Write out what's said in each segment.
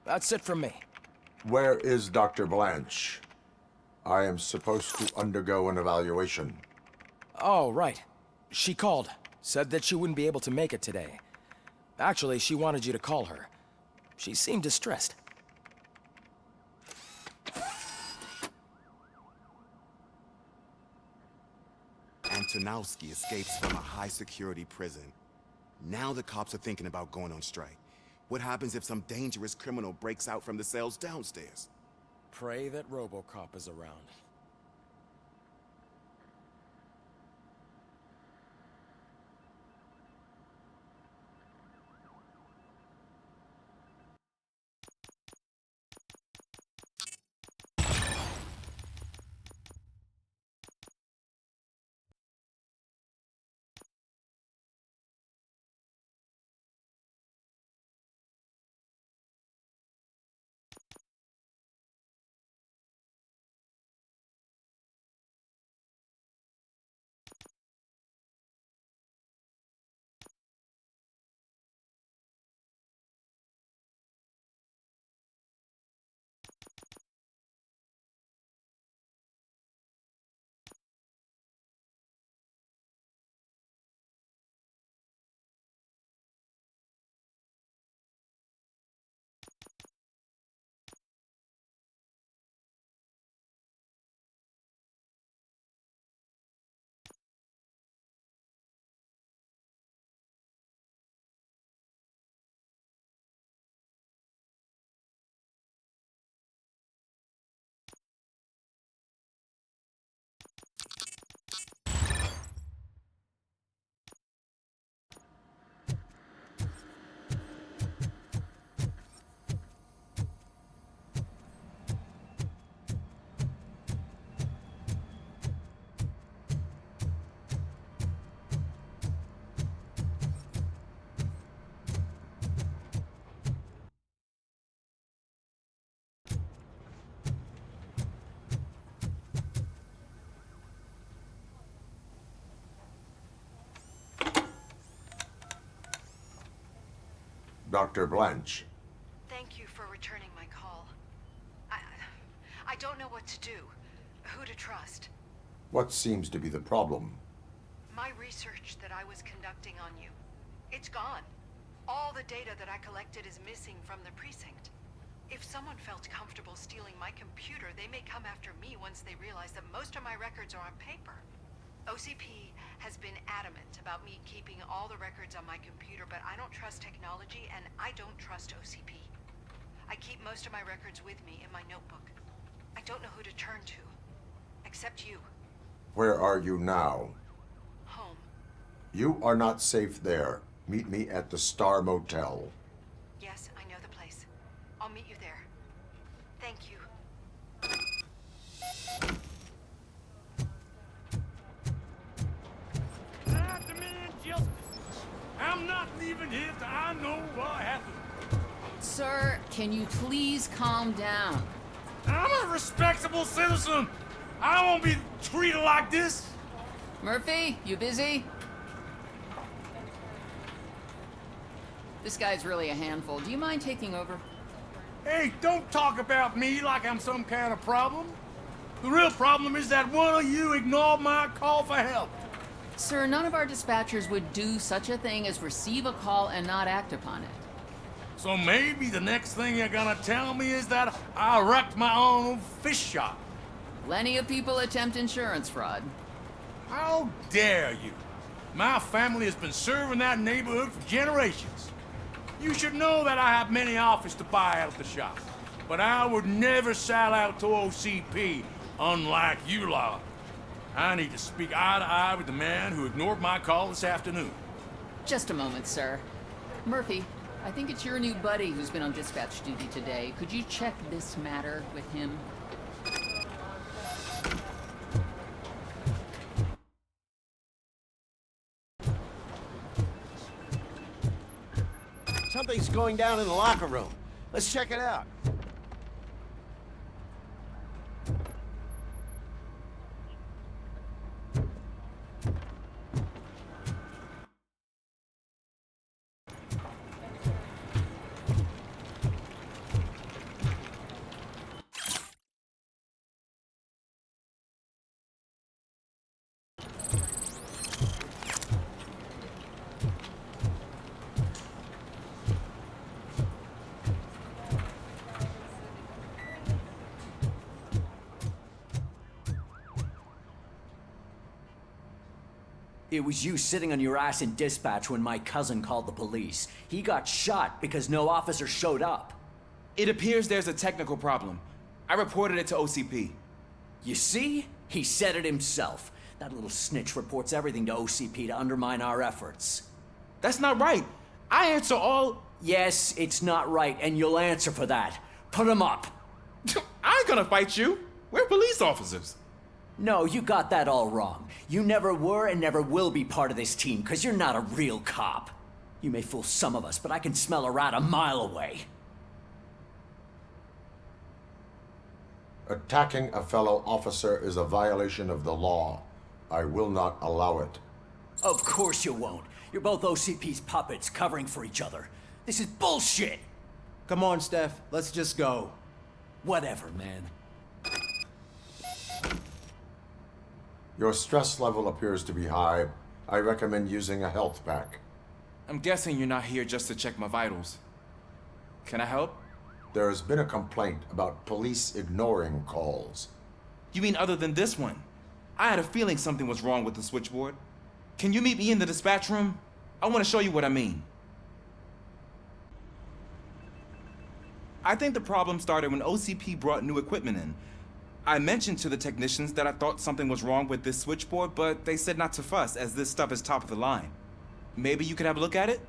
That's it from me. Where is Dr. Blanche? I am supposed to undergo an evaluation. Oh, right. She called. Said that she wouldn't be able to make it today. Actually, she wanted you to call her. She seemed distressed. Antonowski escapes from a high-security prison. Now the cops are thinking about going on strike. What happens if some dangerous criminal breaks out from the cells downstairs? Pray that RoboCop is around. Dr. Blanche. Thank you for returning my call. I... I don't know what to do. Who to trust. What seems to be the problem? My research that I was conducting on you. It's gone. All the data that I collected is missing from the precinct. If someone felt comfortable stealing my computer, they may come after me once they realize that most of my records are on paper. OCP has been adamant about me keeping all the records on my computer, but I don't trust technology and I don't trust OCP. I keep most of my records with me in my notebook. I don't know who to turn to, except you. Where are you now? Home. You are not safe there. Meet me at the Star Motel. Yes, I know the place. I'll meet you there. Thank you. I demand justice. I'm not leaving here till I know what happened. Sir, can you please calm down? I'm a respectable citizen. I won't be treated like this. Murphy, you busy? This guy's really a handful. Do you mind taking over? Hey, don't talk about me like I'm some kind of problem. The real problem is that one of you ignored my call for help. Sir, none of our dispatchers would do such a thing as receive a call and not act upon it. So maybe the next thing you're gonna tell me is that I wrecked my own fish shop. Plenty of people attempt insurance fraud. How dare you? My family has been serving that neighborhood for generations. You should know that I have many offers to buy out the shop. But I would never sell out to OCP, unlike you lot. I need to speak eye to eye with the man who ignored my call this afternoon. Just a moment, sir. Murphy, I think it's your new buddy who's been on dispatch duty today. Could you check this matter with him? Something's going down in the locker room. Let's check it out. It was you sitting on your ass in dispatch when my cousin called the police. He got shot because no officer showed up. It appears there's a technical problem. I reported it to OCP. You see? He said it himself. That little snitch reports everything to OCP to undermine our efforts. That's not right. I answer all... Yes, it's not right, and you'll answer for that. Put him up. I ain't gonna fight you. We're police officers. No, you got that all wrong. You never were and never will be part of this team, because you're not a real cop. You may fool some of us, but I can smell a rat a mile away. Attacking a fellow officer is a violation of the law. I will not allow it. Of course you won't. You're both OCP's puppets covering for each other. This is bullshit! Come on, Steph. Let's just go. Whatever, man. Your stress level appears to be high. I recommend using a health pack. I'm guessing you're not here just to check my vitals. Can I help? There has been a complaint about police ignoring calls. You mean other than this one? I had a feeling something was wrong with the switchboard. Can you meet me in the dispatch room? I want to show you what I mean. I think the problem started when OCP brought new equipment in. I mentioned to the technicians that I thought something was wrong with this switchboard, but they said not to fuss, as this stuff is top of the line. Maybe you could have a look at it?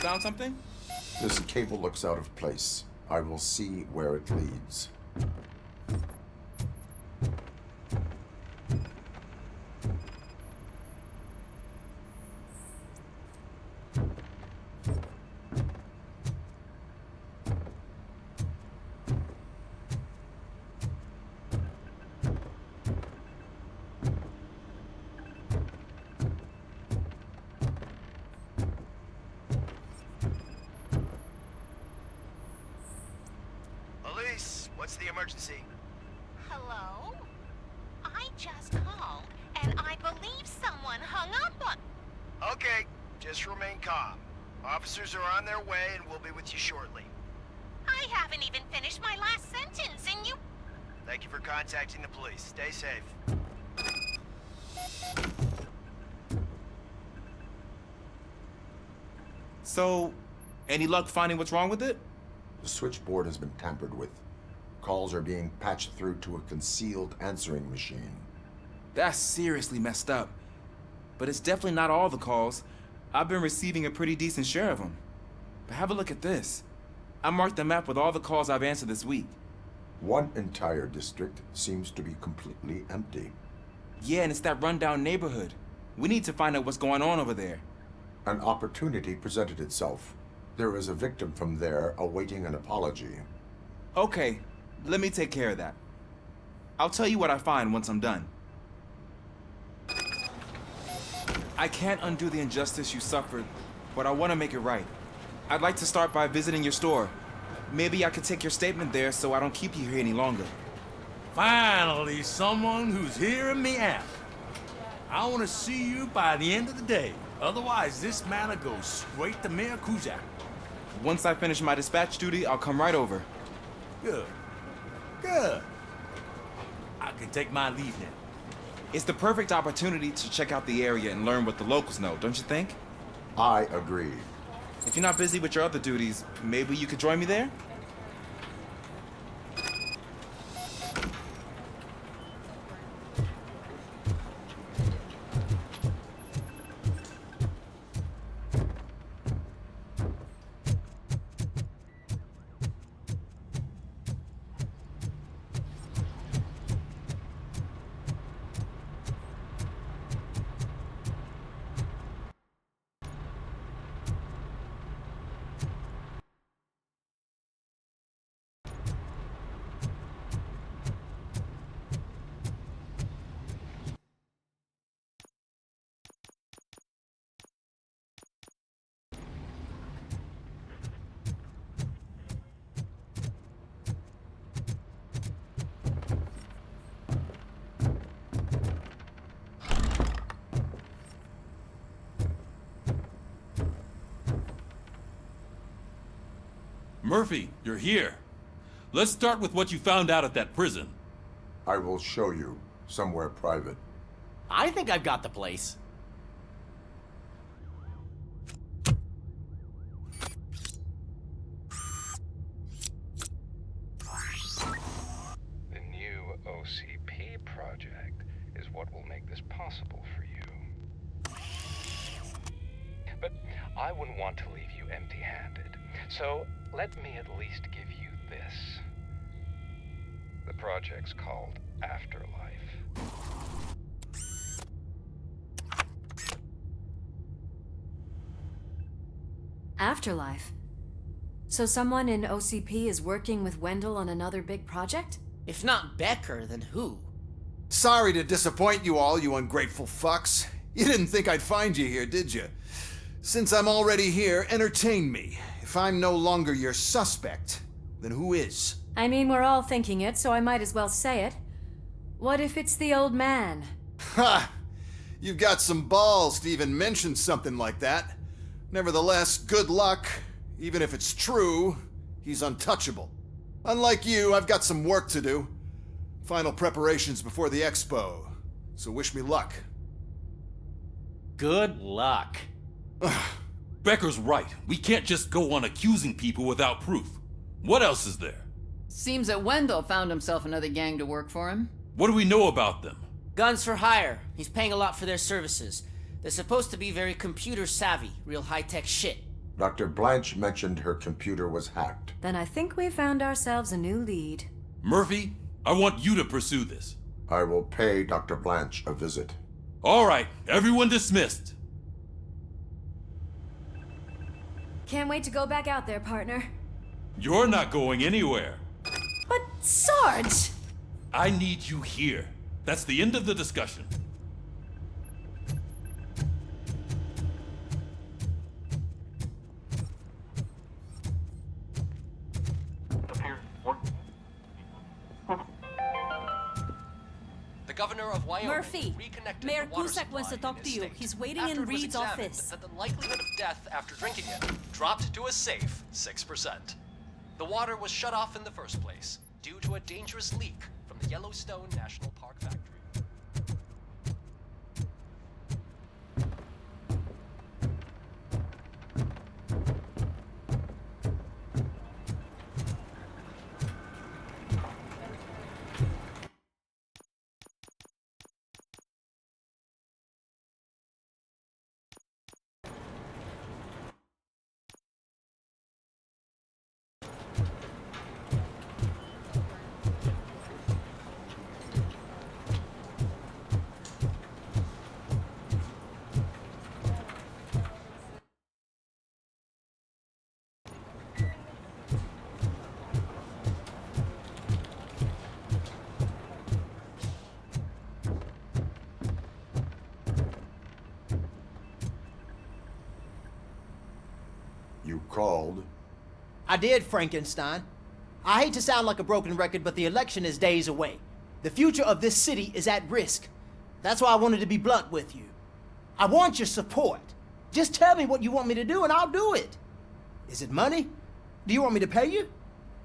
Found something? This cable looks out of place. I will see where it leads. What's the emergency? Hello? I just called, and I believe someone hung up on... Okay, just remain calm. Officers are on their way and we'll be with you shortly. I haven't even finished my last sentence, and you... Thank you for contacting the police. Stay safe. So, any luck finding what's wrong with it? The switchboard has been tampered with. Calls are being patched through to a concealed answering machine. That's seriously messed up. But it's definitely not all the calls. I've been receiving a pretty decent share of them. But have a look at this. I marked the map with all the calls I've answered this week. One entire district seems to be completely empty. Yeah, and it's that rundown neighborhood. We need to find out what's going on over there. An opportunity presented itself. There is a victim from there awaiting an apology. Okay, let me take care of that. I'll tell you what I find once I'm done. I can't undo the injustice you suffered, but I want to make it right. I'd like to start by visiting your store. Maybe I could take your statement there so I don't keep you here any longer. Finally, someone who's hearing me out. I want to see you by the end of the day. Otherwise, this matter goes straight to Mayor Kuzak. Once I finish my dispatch duty, I'll come right over. Good. Good. I can take my leave now. It's the perfect opportunity to check out the area and learn what the locals know, don't you think? I agree. If you're not busy with your other duties, maybe you could join me there? Murphy, you're here. Let's start with what you found out at that prison. I will show you somewhere private. I think I've got the place. The new OCP project is what will make this possible for you. But I wouldn't want to leave you empty-handed, so let me at least give you this. The project's called Afterlife. Afterlife? So someone in OCP is working with Wendell on another big project? If not Becker, then who? Sorry to disappoint you all, you ungrateful fucks. You didn't think I'd find you here, did you? Since I'm already here, entertain me. If I'm no longer your suspect, then who is? I mean, we're all thinking it, so I might as well say it. What if it's the old man? Ha! You've got some balls to even mention something like that. Nevertheless, good luck. Even if it's true, he's untouchable. Unlike you, I've got some work to do. Final preparations before the expo. So wish me luck. Good luck. Becker's right. We can't just go on accusing people without proof. What else is there? Seems that Wendell found himself another gang to work for him. What do we know about them? Guns for hire. He's paying a lot for their services. They're supposed to be very computer savvy, real high-tech shit. Dr. Blanche mentioned her computer was hacked. Then I think we found ourselves a new lead. Murphy, I want you to pursue this. I will pay Dr. Blanche a visit. All right, everyone dismissed. Can't wait to go back out there, partner. You're not going anywhere. But, Sarge! I need you here. That's the end of the discussion. The governor of Wyoming Murphy, reconnected Mayor the water Cusack wants to supply talk in to his you. state He's waiting after in it was Reed's examined office. that the likelihood of death after drinking it dropped to a safe 6%. The water was shut off in the first place due to a dangerous leak from the Yellowstone National Park factory. You called? I did, Frankenstein. I hate to sound like a broken record, but the election is days away. The future of this city is at risk. That's why I wanted to be blunt with you. I want your support. Just tell me what you want me to do and I'll do it. Is it money? Do you want me to pay you?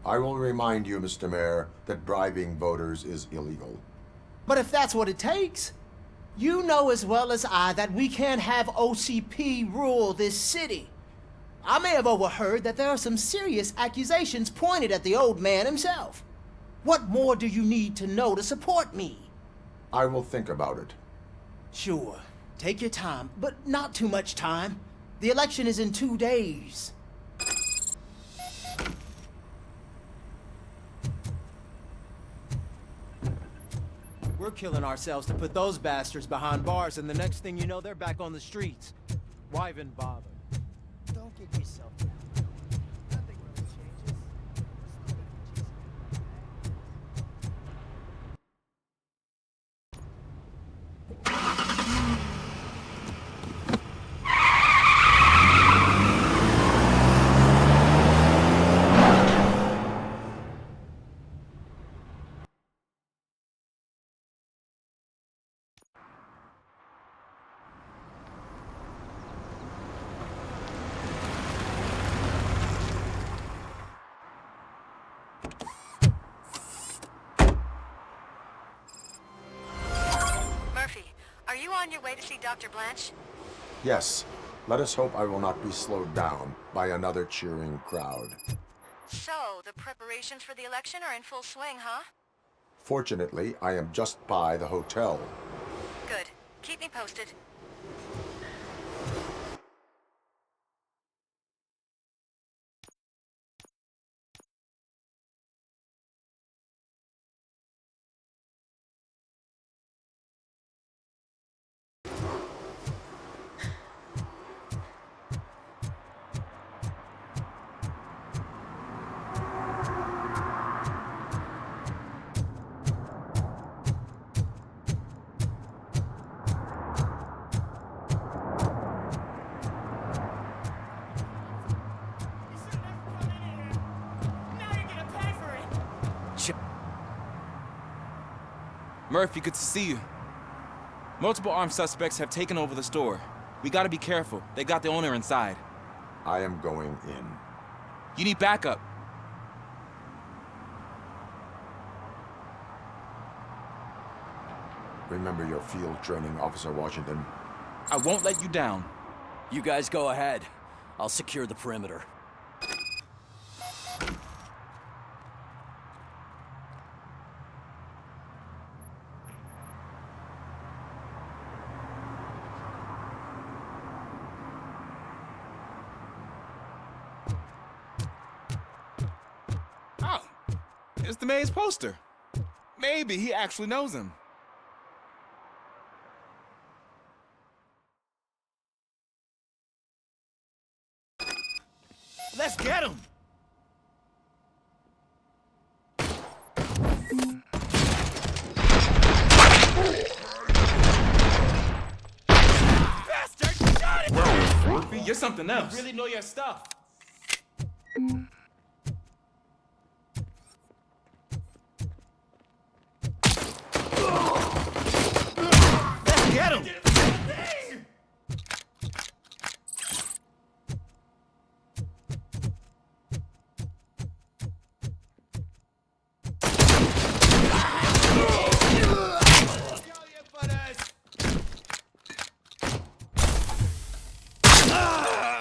I will remind you, Mr. Mayor, that bribing voters is illegal. But if that's what it takes, you know as well as I that we can't have OCP rule this city. I may have overheard that there are some serious accusations pointed at the old man himself. What more do you need to know to support me? I will think about it. Sure. Take your time, but not too much time. The election is in 2 days. We're killing ourselves to put those bastards behind bars, and the next thing you know, they're back on the streets. Why even bother? Don't get yourself down. Nothing really changes. way to see Dr. Blanche? Yes. Let us hope I will not be slowed down by another cheering crowd. So, the preparations for the election are in full swing, huh? Fortunately, I am just by the hotel. Good. Keep me posted. Murphy, good to see you. Multiple armed suspects have taken over the store. We gotta be careful. They got the owner inside. I am going in. You need backup. Remember your field training, Officer Washington. I won't let you down. You guys go ahead. I'll secure the perimeter. Oh, it's the mayor's poster. Maybe he actually knows him. Let's get him! Bastard! Got it! Murphy, you're something else. You really know your stuff. Let's get him!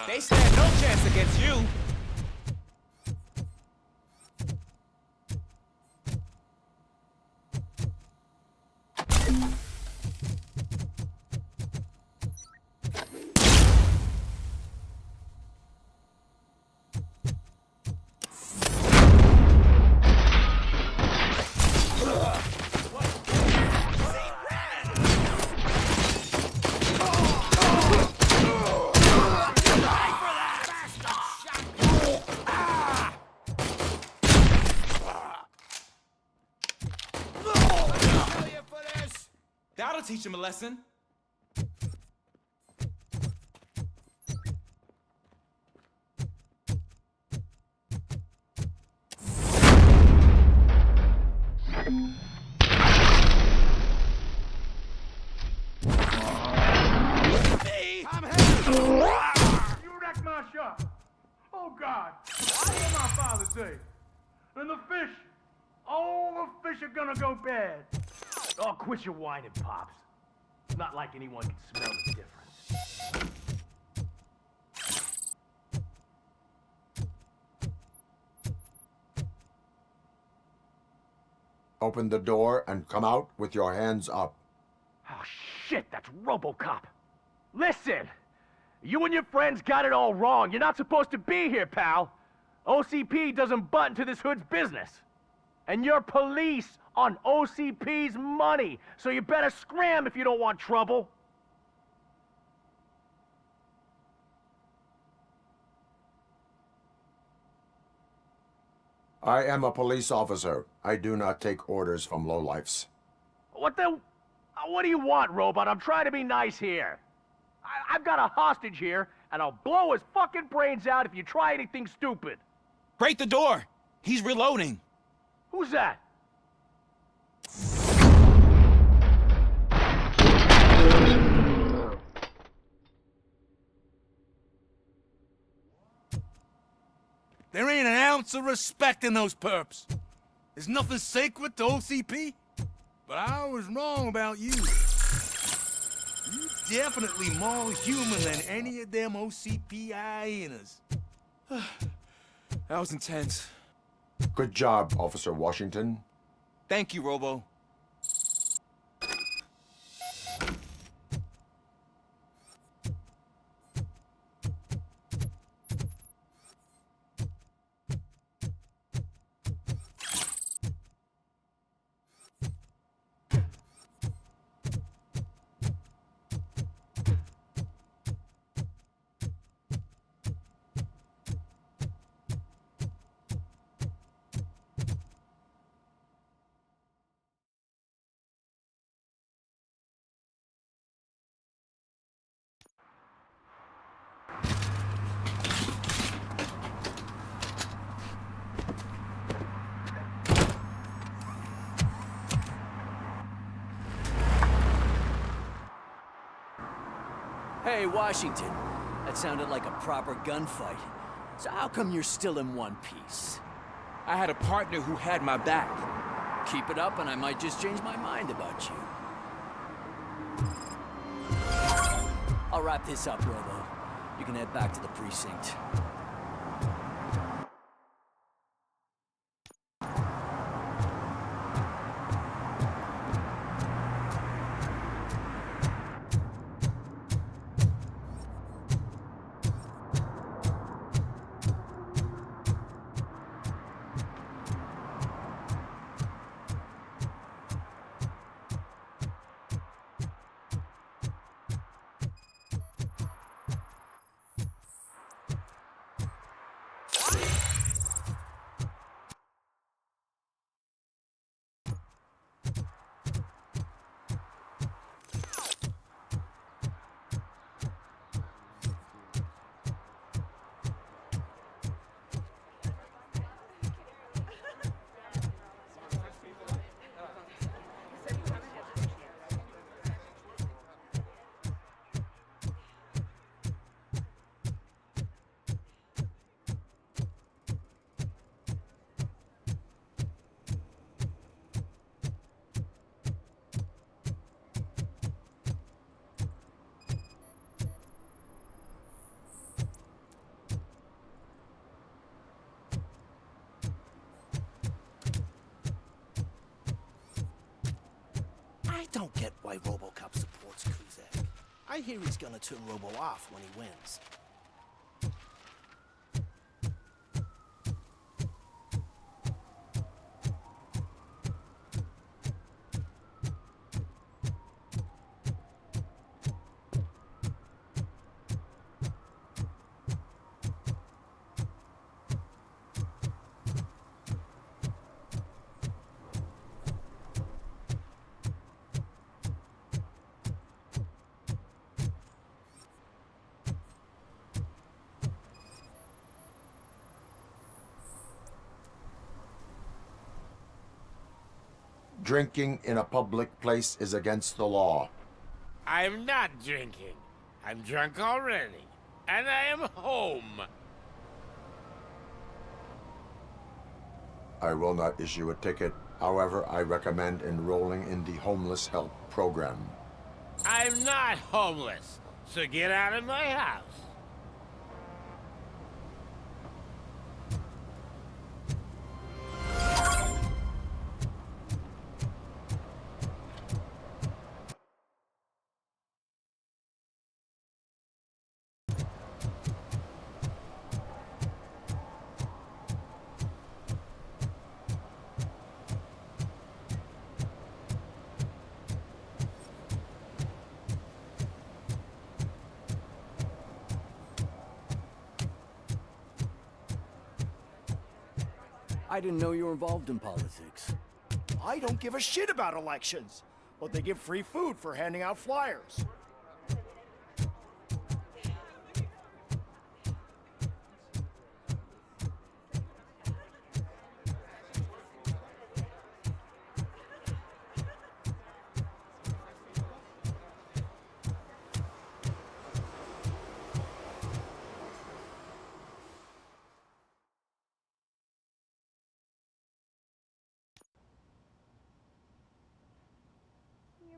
They stand no chance against you. That'll teach him a lesson. You wrecked my shop. Oh, God. What did my father say? And the fish. All the fish are gonna go bad. Oh, quit your whining, Pops. It's not like anyone can smell the difference. Open the door and come out with your hands up. Oh, shit, that's RoboCop. Listen, you and your friends got it all wrong. You're not supposed to be here, pal. OCP doesn't butt into this hood's business. And you're police on OCP's money, so you better scram if you don't want trouble. I am a police officer. I do not take orders from lowlifes. What do you want, Robot? I'm trying to be nice here. I've got a hostage here, and I'll blow his fucking brains out if you try anything stupid. Break the door! He's reloading. Who's that? There ain't an ounce of respect in those perps. There's nothing sacred to OCP. But I was wrong about you. You definitely more human than any of them OCP hyenas. That was intense. Good job, Officer Washington. Thank you, Robo. Hey, Washington. That sounded like a proper gunfight. So how come you're still in one piece? I had a partner who had my back. Keep it up and I might just change my mind about you. I'll wrap this up, Robo. You can head back to the precinct. I don't get why RoboCop supports Kuzak. I hear he's gonna turn Robo off when he wins. Drinking in a public place is against the law. I'm not drinking. I'm drunk already. And I am home. I will not issue a ticket. However, I recommend enrolling in the homeless help program. I'm not homeless, so get out of my house. I didn't know you were involved in politics. I don't give a shit about elections, but they give free food for handing out flyers.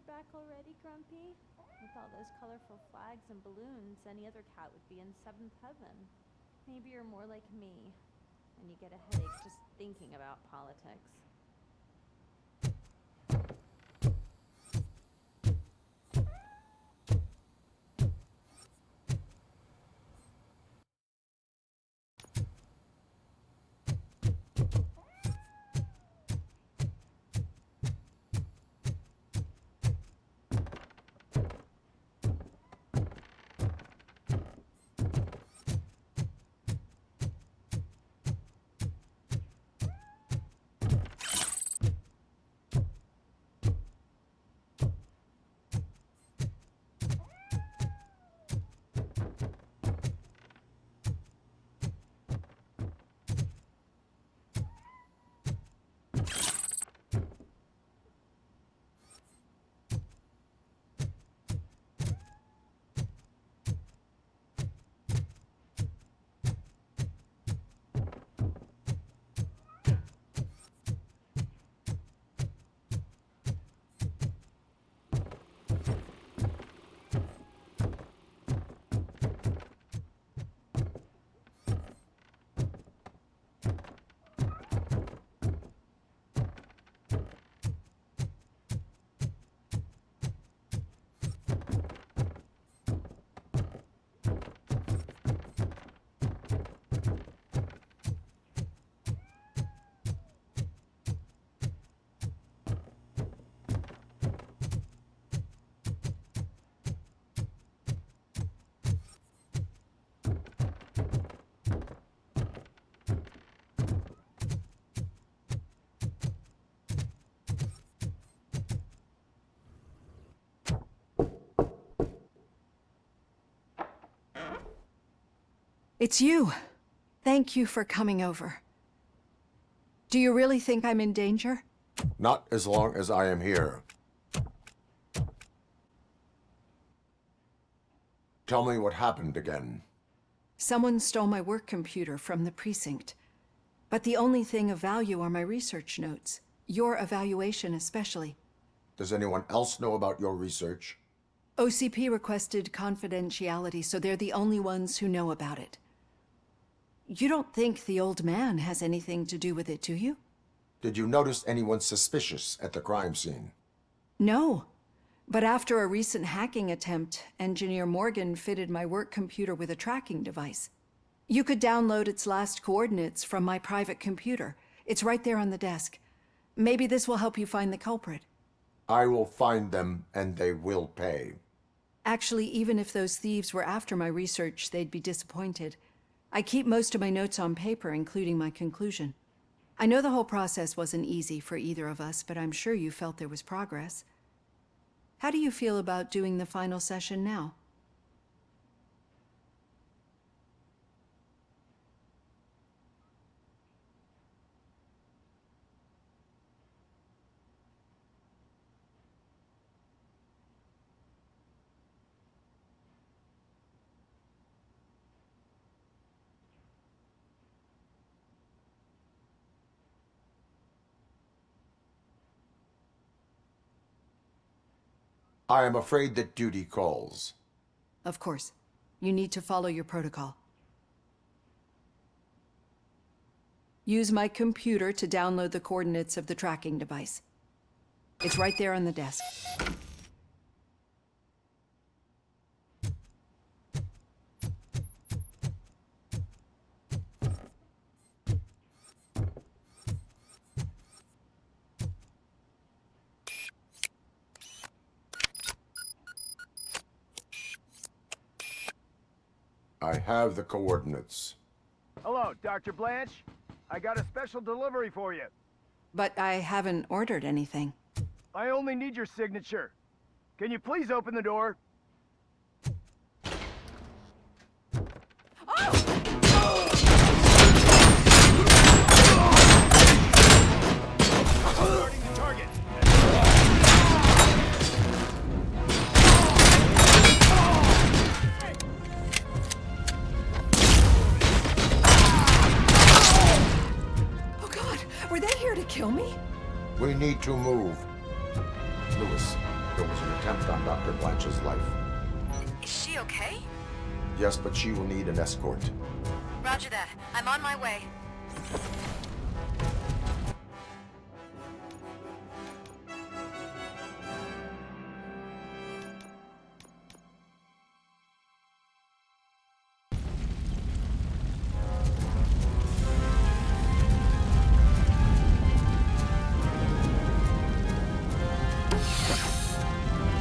back already, Grumpy? With all those colorful flags and balloons, any other cat would be in seventh heaven. Maybe you're more like me, and you get a headache just thinking about politics. It's you. Thank you for coming over. Do you really think I'm in danger? Not as long as I am here. Tell me what happened again. Someone stole my work computer from the precinct. But the only thing of value are my research notes. Your evaluation especially. Does anyone else know about your research? OCP requested confidentiality, so they're the only ones who know about it. You don't think the old man has anything to do with it, do you? Did you notice anyone suspicious at the crime scene? No. But after a recent hacking attempt, Engineer Morgan fitted my work computer with a tracking device. You could download its last coordinates from my private computer. It's right there on the desk. Maybe this will help you find the culprit. I will find them, and they will pay. Actually, even if those thieves were after my research, they'd be disappointed. I keep most of my notes on paper, including my conclusion. I know the whole process wasn't easy for either of us, but I'm sure you felt there was progress. How do you feel about doing the final session now? I am afraid that duty calls. Of course. You need to follow your protocol. Use my computer to download the coordinates of the tracking device. It's right there on the desk. I have the coordinates. Hello, Dr. Blanche. I got a special delivery for you. But I haven't ordered anything. I only need your signature. Can you please open the door? Starting the target. Were they here to kill me? We need to move. Lewis, It was an attempt on Dr. Blanche's life. Is she okay? Yes, but she will need an escort. Roger that. I'm on my way.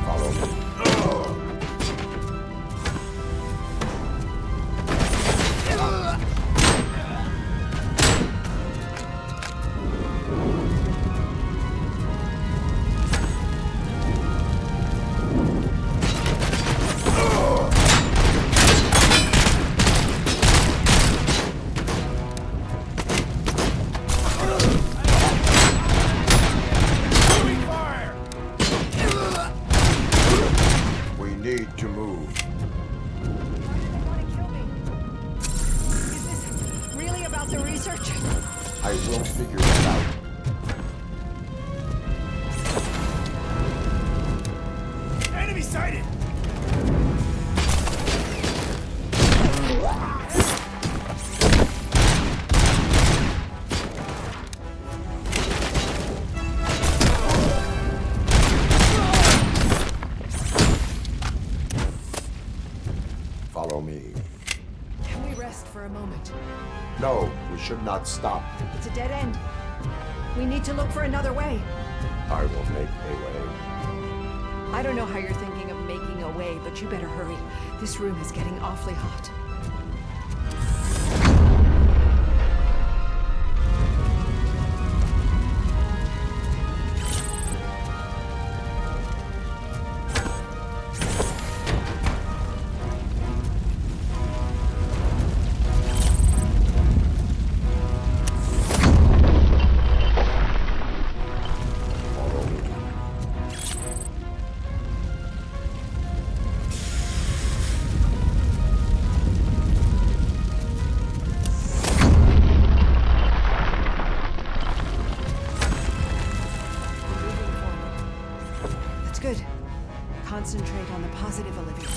Follow me. We need to move. Is this really about the research? I will figure it out. Enemy sighted! Follow me. Can we rest for a moment? No, we should not stop. It's a dead end. We need to look for another way. I will make a way. I don't know how you're thinking of making a way, but you better hurry. This room is getting awfully hot. That's good. Concentrate on the positive, Olivia.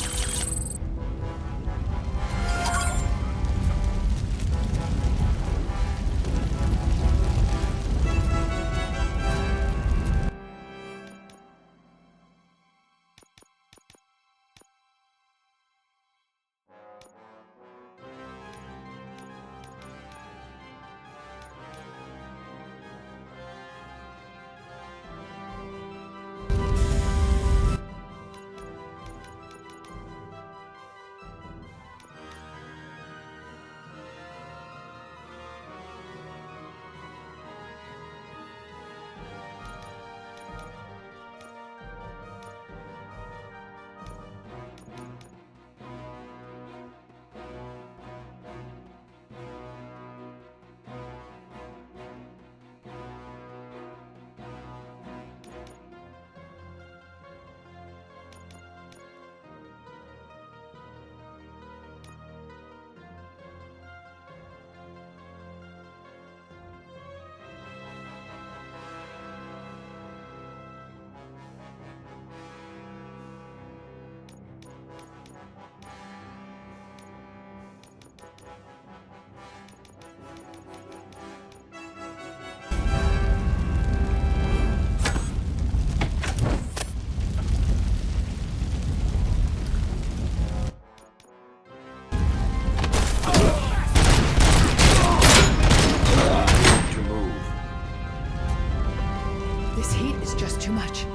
This heat is just too much.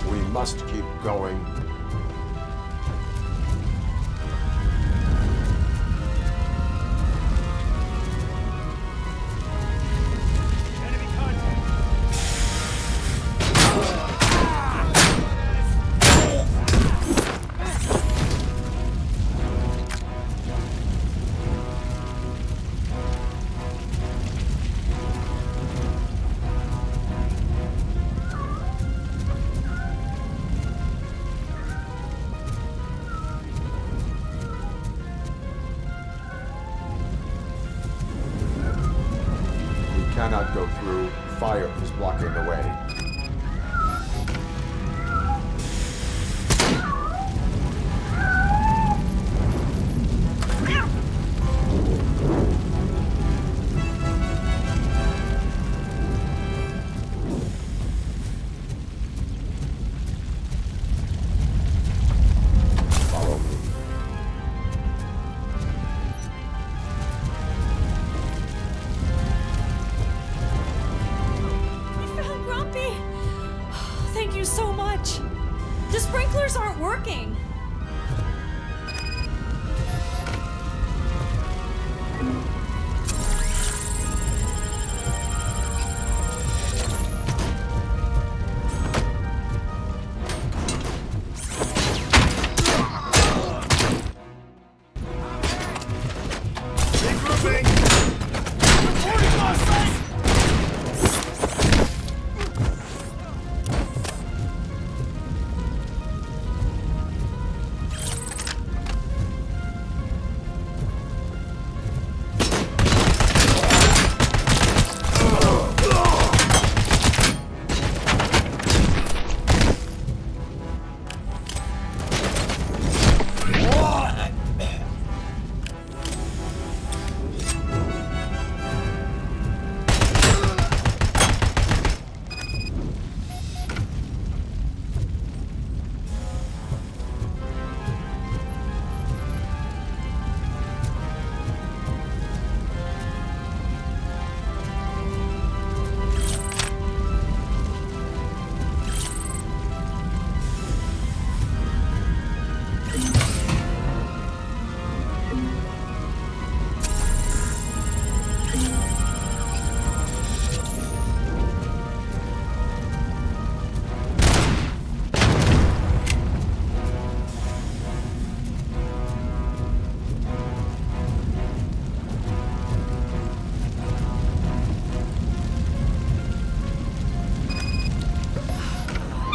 We must keep going. We cannot go through. Fire is blocking the way. The sprinklers aren't working!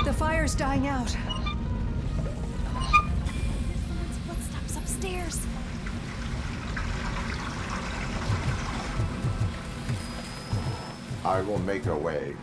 The fire's dying out. Footsteps upstairs. I will make a way.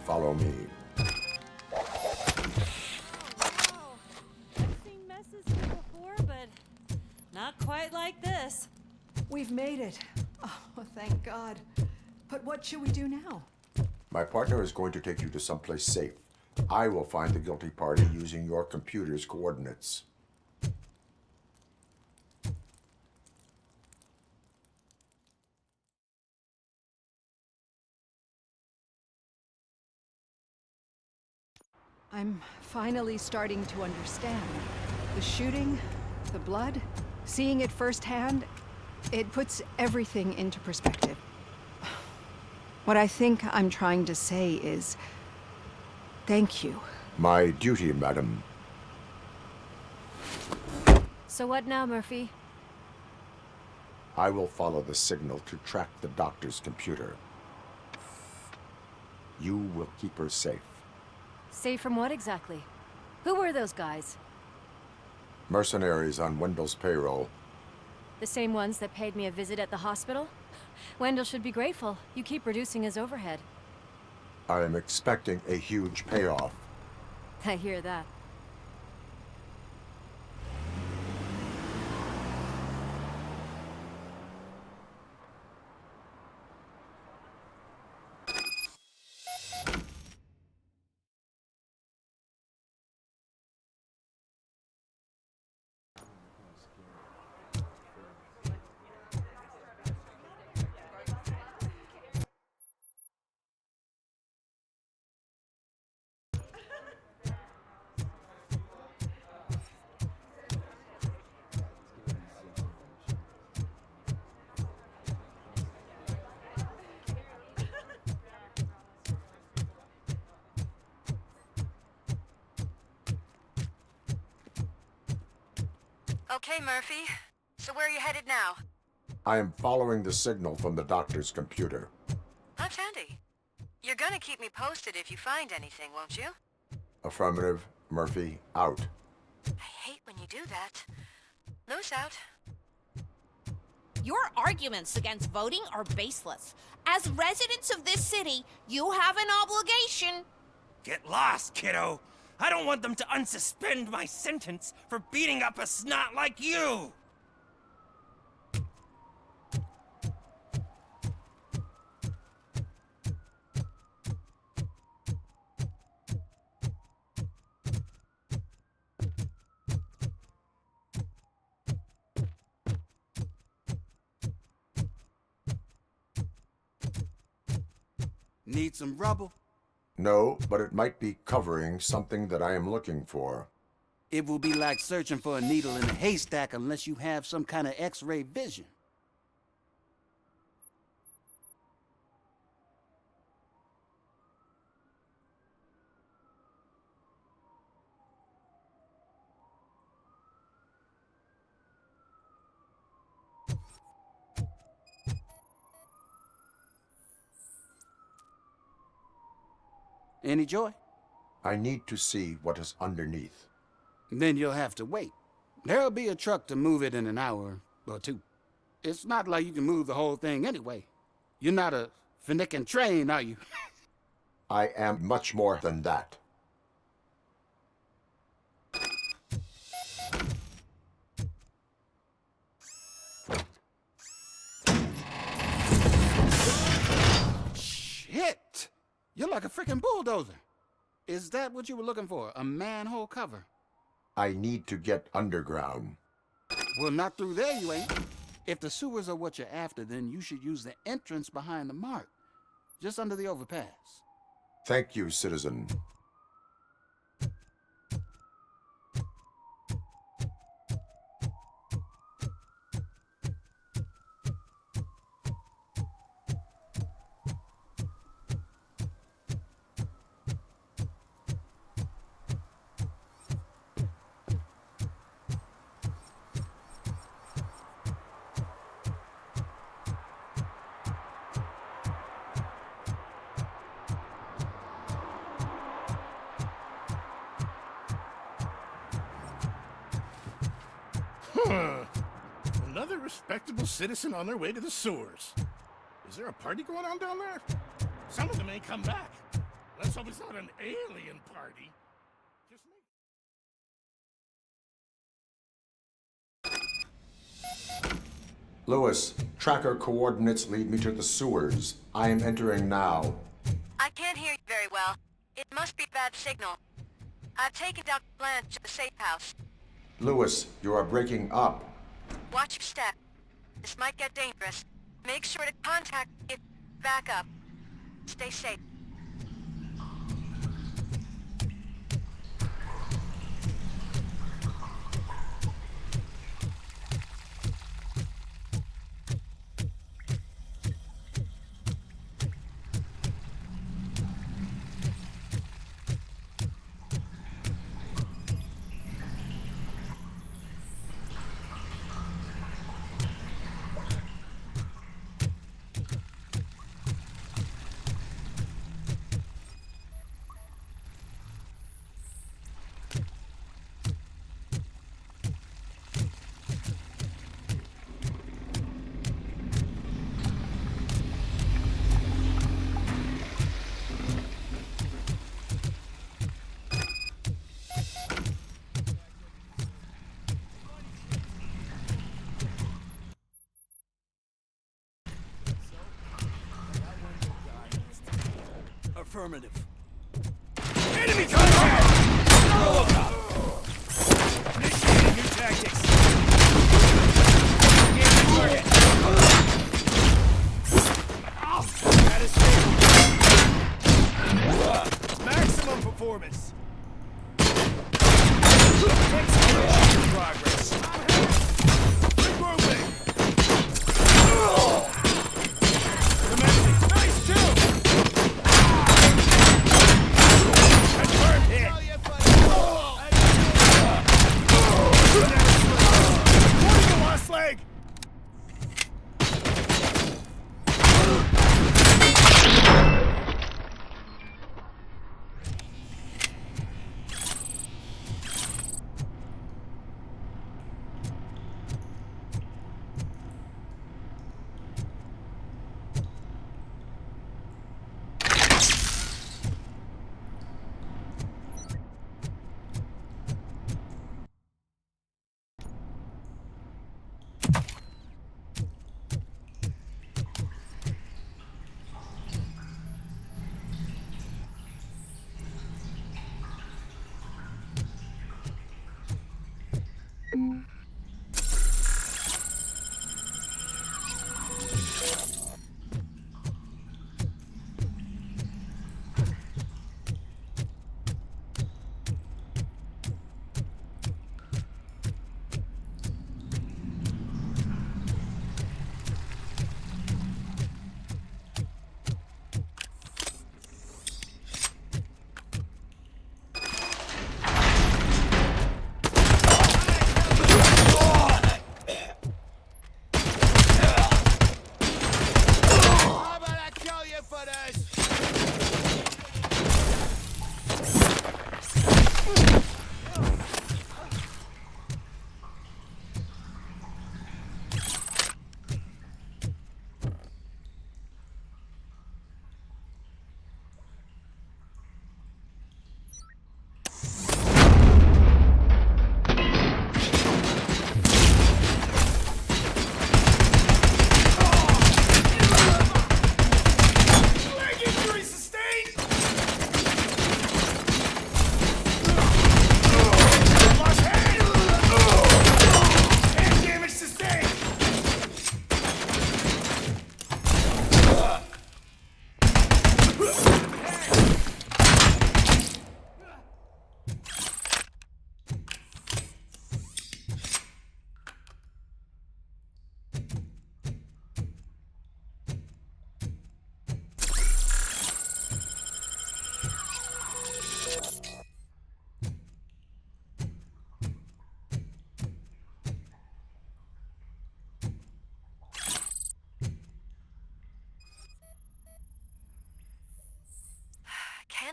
Follow me. Seen messes here before, but not quite like this. We've made it. Oh, thank God. But what should we do now? My partner is going to take you to someplace safe. I will find the guilty party using your computer's coordinates. I'm finally starting to understand. The shooting, the blood, seeing it firsthand, it puts everything into perspective. What I think I'm trying to say is, thank you. My duty, madam. So what now, Murphy? I will follow the signal to track the doctor's computer. You will keep her safe. Safe from what exactly? Who were those guys? Mercenaries on Wendell's payroll. The same ones that paid me a visit at the hospital? Wendell should be grateful. You keep reducing his overhead. I am expecting a huge payoff. I hear that. Okay, Murphy. So where are you headed now? I am following the signal from the doctor's computer. That's handy. You're gonna keep me posted if you find anything, won't you? Affirmative. Murphy, out. I hate when you do that. Loose out. Your arguments against voting are baseless. As residents of this city, you have an obligation. Get lost, kiddo. I don't want them to unsuspend my sentence for beating up a snot like you! Need some rubble? No, but it might be covering something that I am looking for. It will be like searching for a needle in a haystack unless you have some kind of X-ray vision. Any joy? I need to see what is underneath. Then you'll have to wait. There'll be a truck to move it in an hour or two. It's not like you can move the whole thing anyway. You're not a finicking train, are you? I am much more than that. Shit! You're like a freaking bulldozer. Is that what you were looking for? A manhole cover? I need to get underground. Well, not through there, you ain't. If the sewers are what you're after, then you should use the entrance behind the mark, just under the overpass. Thank you, citizen. Another respectable citizen on their way to the sewers. Is there a party going on down there? Some of them ain't come back. Let's hope it's not an alien party. Lewis, tracker coordinates lead me to the sewers. I am entering now. I can't hear you very well. It must be bad signal. I've taken Dr. Blanche to the safe house. Lewis, you are breaking up. Watch your step. This might get dangerous. Make sure to contact if back up. Stay safe. Affirmative. Enemy contact! Initiating new tactics. Engaging target. That is stable. Maximum performance. Execution in progress. Moving. Nice too. Confirmed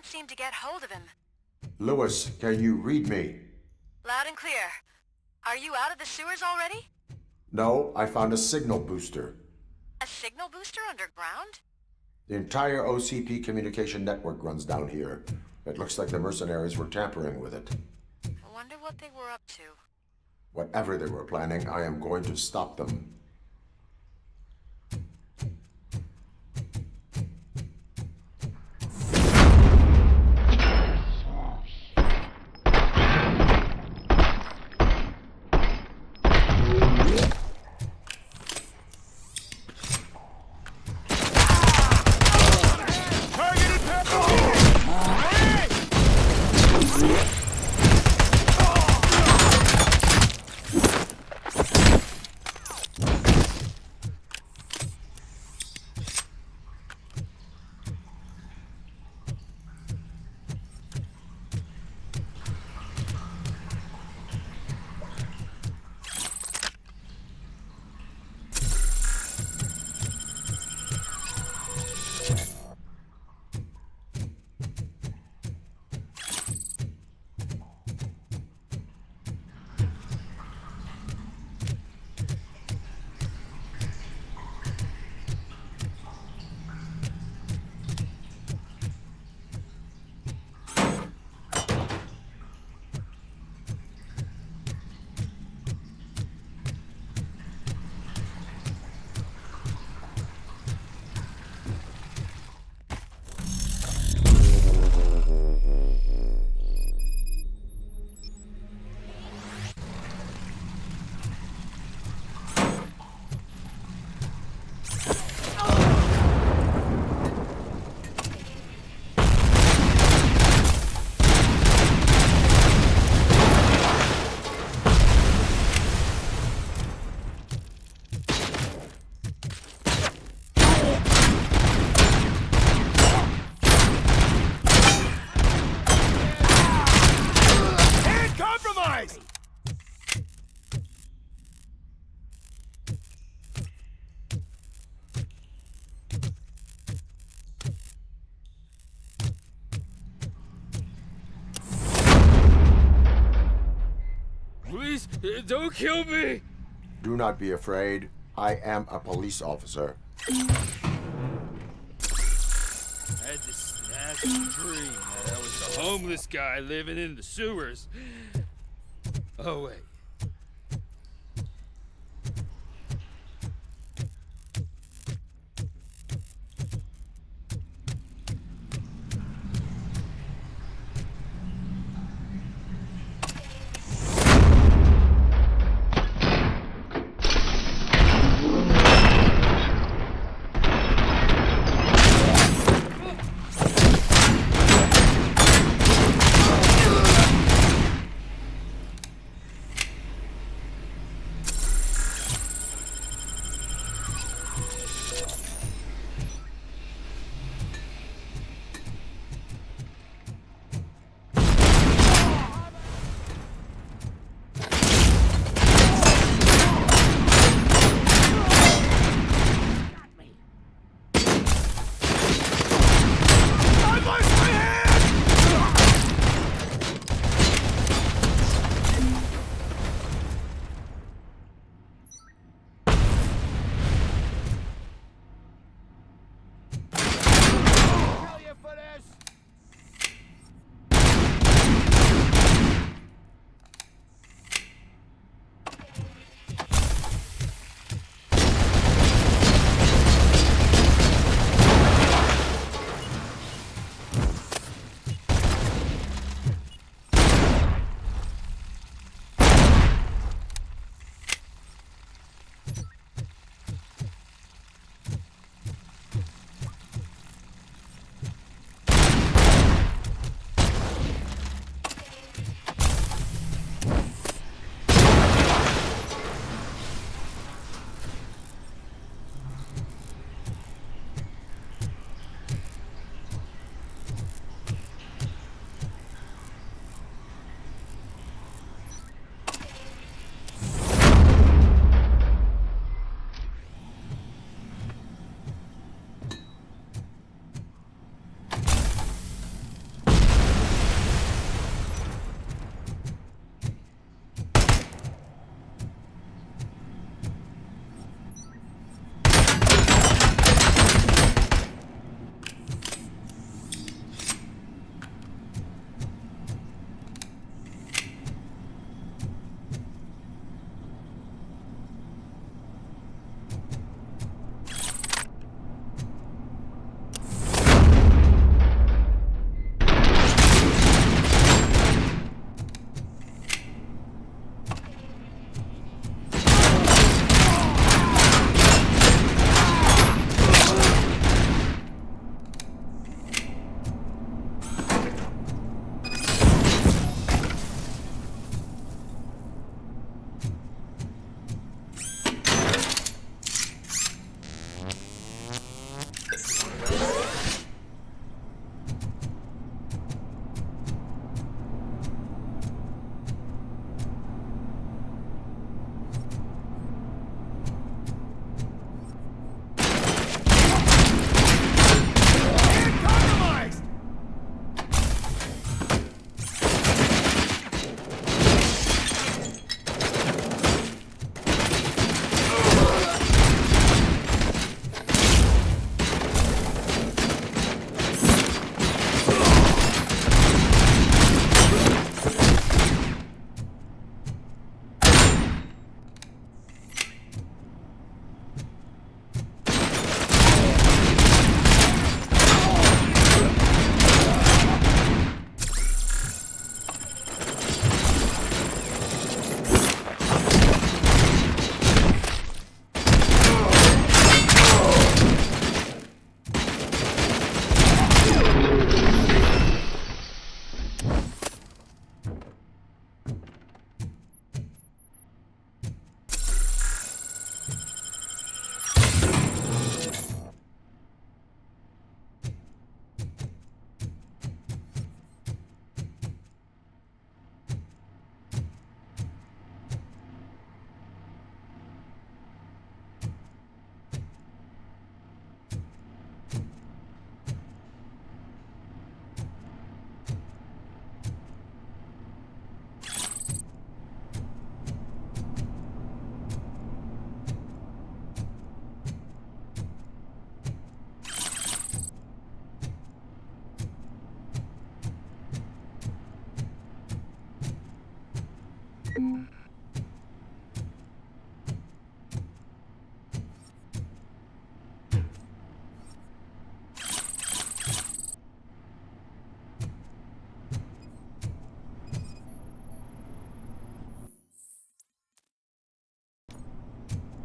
can't seem to get hold of him. Lewis, can you read me? Loud and clear. Are you out of the sewers already? No, I found a signal booster. A signal booster underground? The entire OCP communication network runs down here. It looks like the mercenaries were tampering with it. I wonder what they were up to. Whatever they were planning, I am going to stop them. Please, don't kill me! Do not be afraid. I am a police officer. I had this nasty dream that I was a homeless guy living in the sewers. Oh, wait.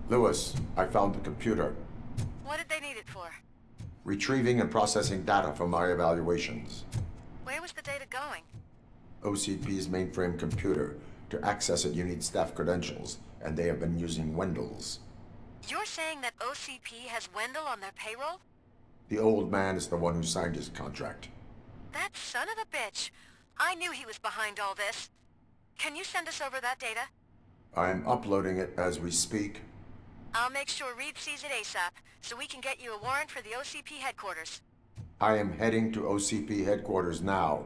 Lewis, I found the computer. What did they need it for? Retrieving and processing data from my evaluations. Where was the data going? OCP's mainframe computer. To access it, you need staff credentials, and they have been using Wendell's. You're saying that OCP has Wendell on their payroll? The old man is the one who signed his contract. That son of a bitch. I knew he was behind all this. Can you send us over that data? I'm uploading it as we speak. I'll make sure Reed sees it ASAP, so we can get you a warrant for the OCP headquarters. I am heading to OCP headquarters now.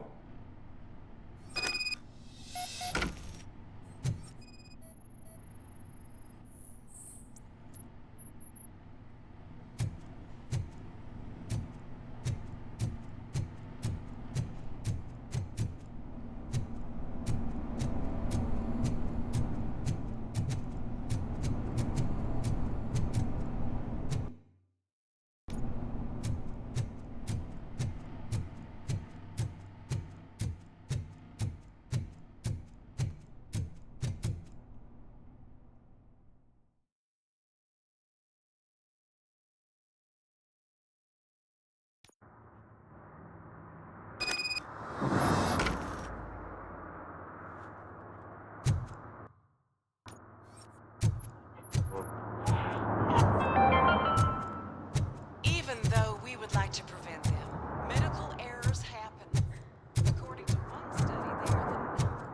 Even though we would like to prevent them, medical errors happen. According to one study, they are the number one killer.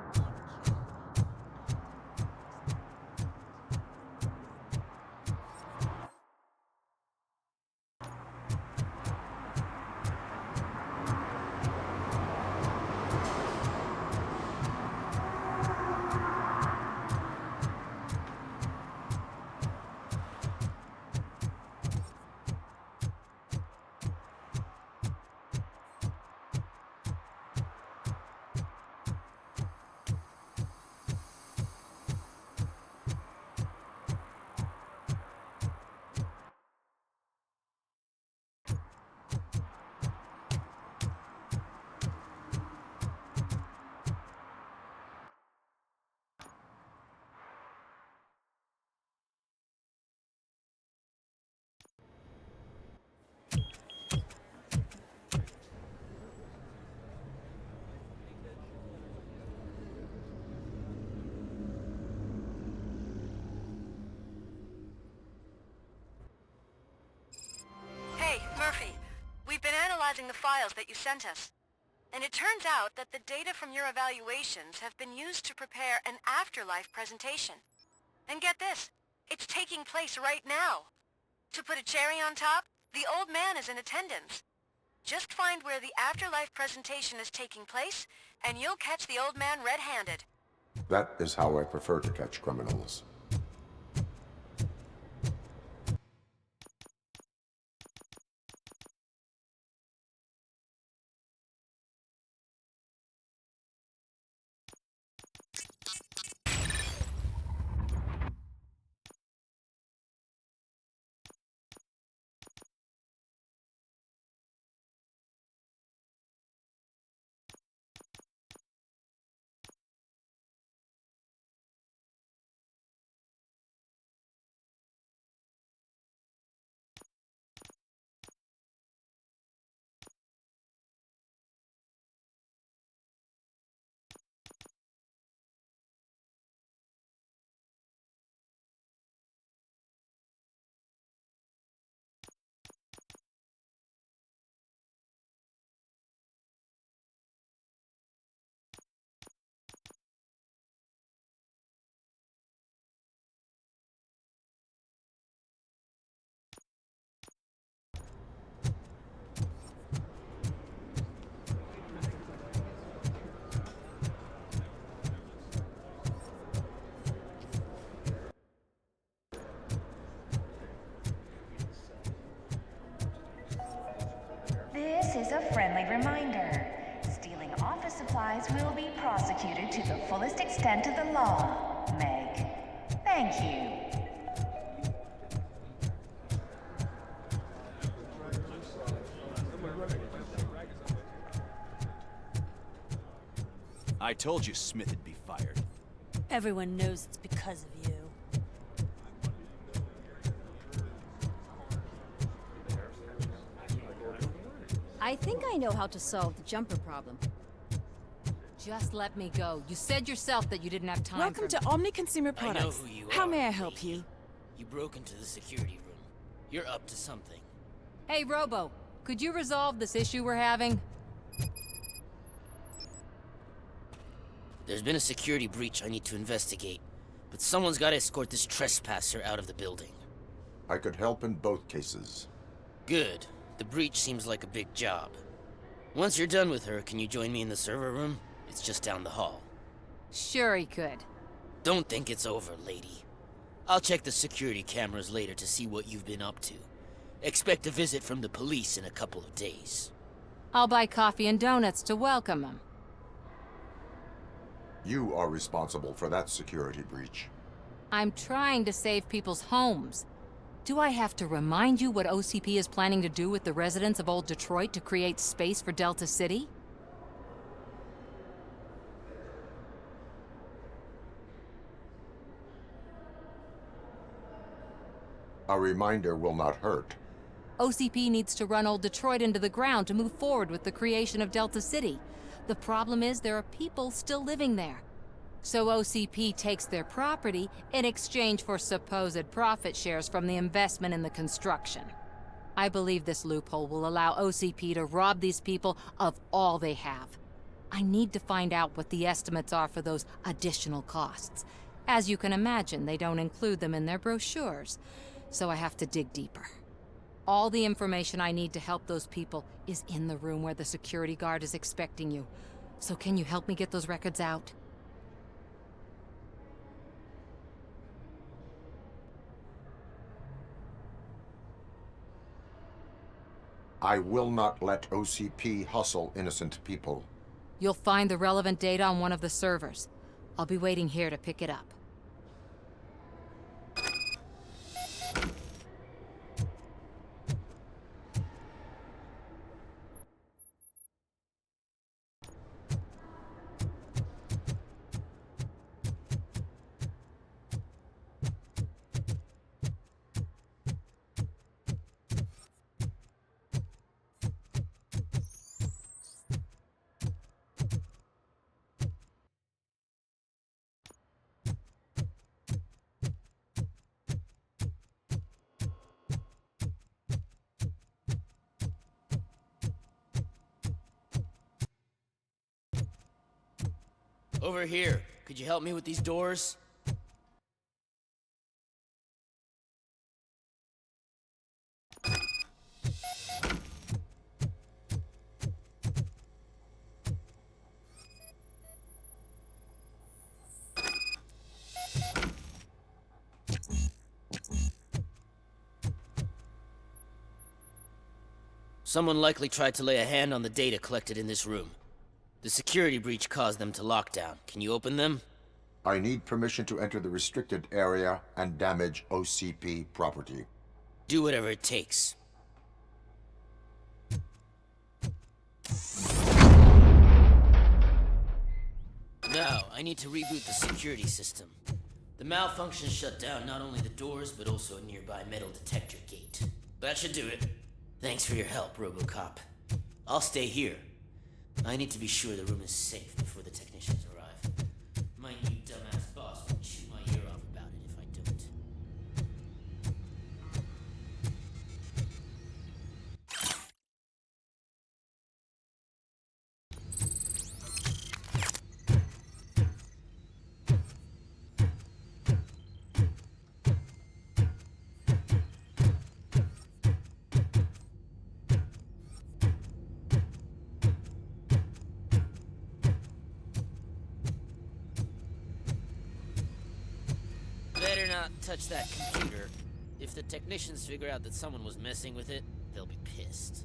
Murphy, we've been analyzing the files that you sent us. And it turns out that the data from your evaluations have been used to prepare an afterlife presentation. And get this, it's taking place right now. To put a cherry on top, the old man is in attendance. Just find where the afterlife presentation is taking place, and you'll catch the old man red-handed. That is how I prefer to catch criminals. This is a friendly reminder. Stealing office supplies will be prosecuted to the fullest extent of the law, Meg. Thank you. I told you Smith would be fired. Everyone knows it's because of you. I think I know how to solve the jumper problem. Just let me go. You said yourself that you didn't have time Welcome to Omni Consumer I know Products. who you How are, may I help you? You broke into the security room. You're up to something. Hey, Robo, could you resolve this issue we're having? There's been a security breach I need to investigate, but someone's got to escort this trespasser out of the building. I could help in both cases. Good. The breach seems like a big job. Once you're done with her, can you join me in the server room? It's just down the hall. Sure he could. Don't think it's over, lady. I'll check the security cameras later to see what you've been up to. Expect a visit from the police in a couple of days. I'll buy coffee and donuts to welcome him. You are responsible for that security breach. I'm trying to save people's homes. Do I have to remind you what OCP is planning to do with the residents of Old Detroit to create space for Delta City? A reminder will not hurt. OCP needs to run Old Detroit into the ground to move forward with the creation of Delta City. The problem is there are people still living there. So OCP takes their property in exchange for supposed profit shares from the investment in the construction. I believe this loophole will allow OCP to rob these people of all they have. I need to find out what the estimates are for those additional costs. As you can imagine, they don't include them in their brochures, so I have to dig deeper. All the information I need to help those people is in the room where the security guard is expecting you. So can you help me get those records out? I will not let OCP hustle innocent people. You'll find the relevant data on one of the servers. I'll be waiting here to pick it up. Over here. Could you help me with these doors? Someone likely tried to lay a hand on the data collected in this room. The security breach caused them to lock down. Can you open them? I need permission to enter the restricted area and damage OCP property. Do whatever it takes. Now, I need to reboot the security system. The malfunction shut down not only the doors, but also a nearby metal detector gate. That should do it. Thanks for your help, RoboCop. I'll stay here. I need to be sure the room is safe before the technicians arrive. My new dumbass boss will chew my ear off about it if I don't. Better not touch that computer. If the technicians figure out that someone was messing with it, they'll be pissed.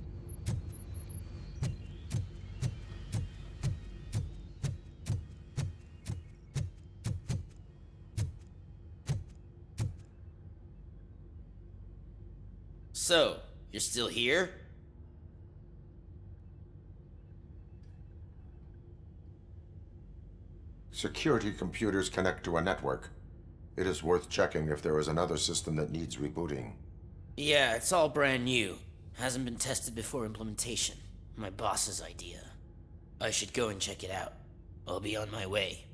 So, you're still here? Security computers connect to a network. It is worth checking if there is another system that needs rebooting. Yeah, it's all brand new. Hasn't been tested before implementation. My boss's idea. I should go and check it out. I'll be on my way.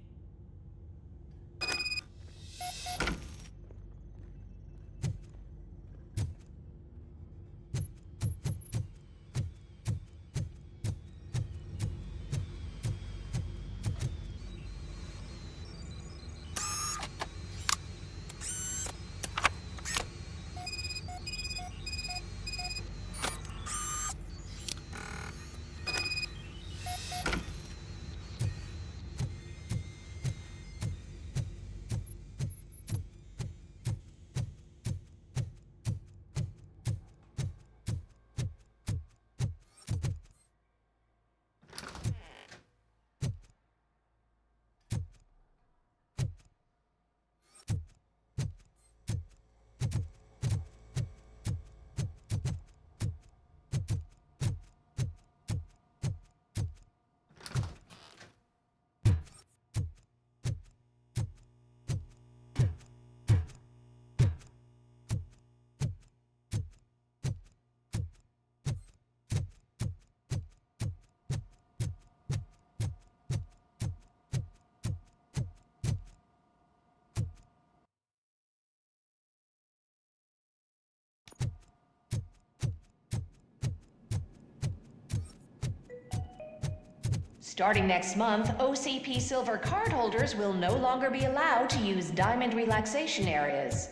Starting next month, OCP Silver cardholders will no longer be allowed to use Diamond relaxation areas.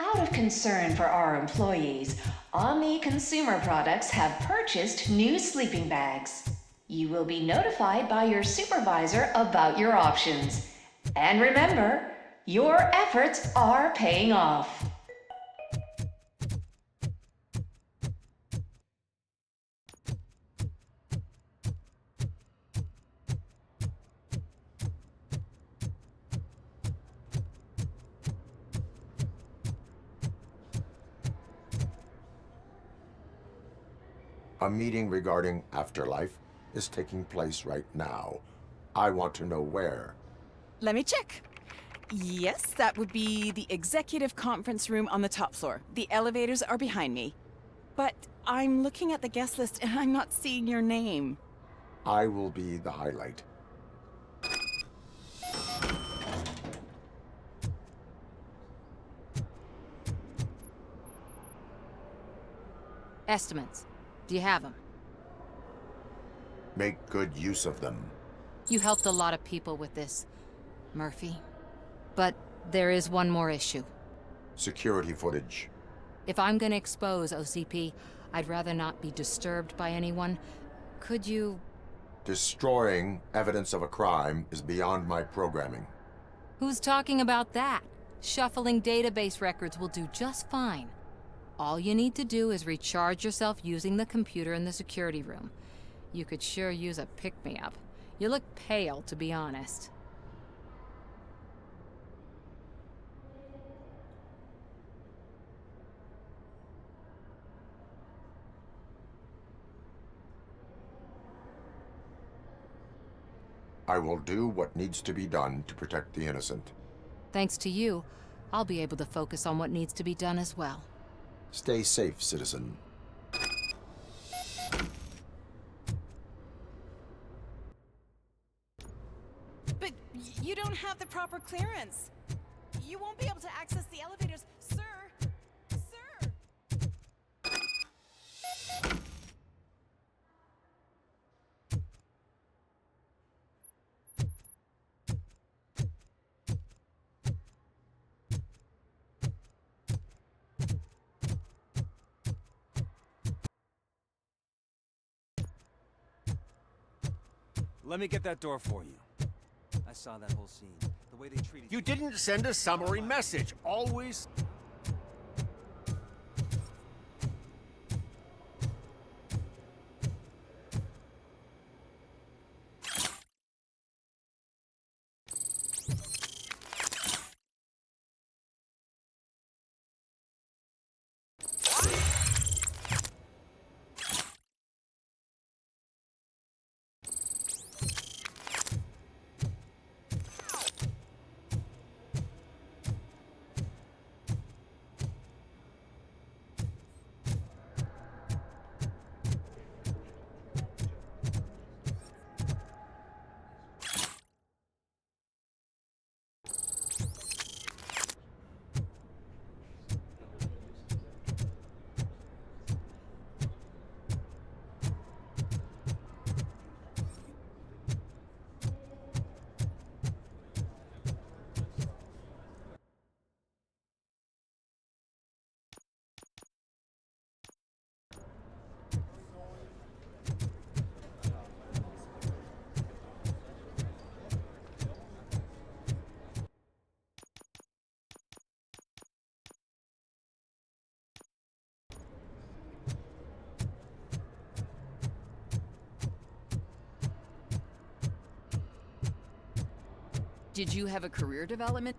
Out of concern for our employees, Omni Consumer Products have purchased new sleeping bags. You will be notified by your supervisor about your options. And remember, your efforts are paying off. A meeting regarding afterlife is taking place right now. I want to know where. Let me check. Yes, that would be the executive conference room on the top floor. The elevators are behind me. But I'm looking at the guest list and I'm not seeing your name. I will be the highlight. Estimates. Do you have them? Make good use of them. You helped a lot of people with this, Murphy. But there is one more issue. Security footage. If I'm gonna expose OCP, I'd rather not be disturbed by anyone. Could you... Destroying evidence of a crime is beyond my programming. Who's talking about that? Shuffling database records will do just fine. All you need to do is recharge yourself using the computer in the security room. You could sure use a pick-me-up. You look pale, to be honest. I will do what needs to be done to protect the innocent. Thanks to you, I'll be able to focus on what needs to be done as well. Stay safe, citizen. But you don't have the proper clearance. You won't be able to access the elevators, sir. Sir! Let me get that door for you. I saw that whole scene. The way they treated You didn't send a summary message. Always... Did you have a career development?